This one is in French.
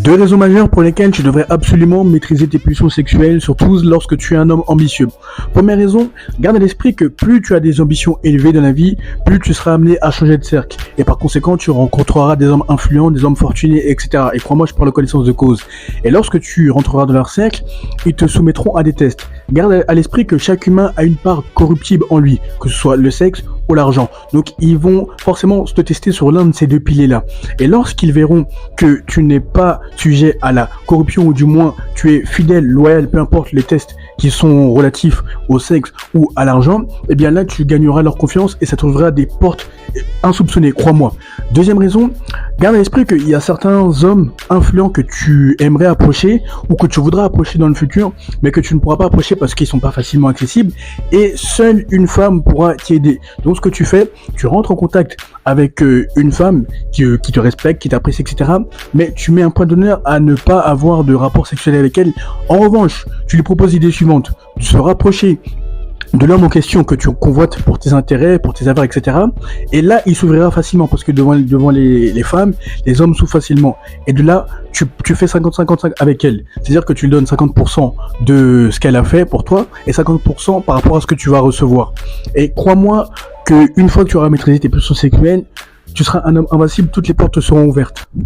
Deux raisons majeures pour lesquelles tu devrais absolument maîtriser tes pulsions sexuelles, surtout lorsque tu es un homme ambitieux. Première raison, garde à l'esprit que plus tu as des ambitions élevées dans la vie, plus tu seras amené à changer de cercle. Et par conséquent, tu rencontreras des hommes influents, des hommes fortunés, etc. Et crois-moi, je parle de connaissance de cause. Et lorsque tu rentreras dans leur cercle, ils te soumettront à des tests. Garde à l'esprit que chaque humain a une part corruptible en lui, que ce soit le sexe ou l'argent. Donc ils vont forcément te tester sur l'un de ces deux piliers-là. Et lorsqu'ils verront que tu n'es pas sujet à la corruption, ou du moins tu es fidèle, loyal, peu importe les tests qui sont relatifs au sexe ou à l'argent, eh bien là tu gagneras leur confiance et ça t'ouvrira des portes insoupçonnées, crois-moi. Deuxième raison, garde à l'esprit qu'il y a certains hommes influents que tu aimerais approcher ou que tu voudras approcher dans le futur, mais que tu ne pourras pas approcher parce qu'ils sont pas facilement accessibles, et seule une femme pourra t'y aider. Donc ce que tu fais, tu rentres en contact avec une femme qui te respecte, qui t'apprécie, etc. Mais tu mets un point d'honneur à ne pas avoir de rapport sexuel avec elle. En revanche, tu lui proposes l'idée suivante: de se rapprocher de l'homme en question que tu convoites pour tes intérêts, pour tes affaires, etc. Et là, il s'ouvrira facilement parce que devant les femmes, les hommes s'ouvrent facilement. Et de là, tu fais 50-50 avec elle. C'est-à-dire que tu lui donnes 50% de ce qu'elle a fait pour toi et 50% par rapport à ce que tu vas recevoir. Et crois-moi qu'une fois que tu auras maîtrisé tes pulsions sexuelles, tu seras un homme invincible, toutes les portes te seront ouvertes.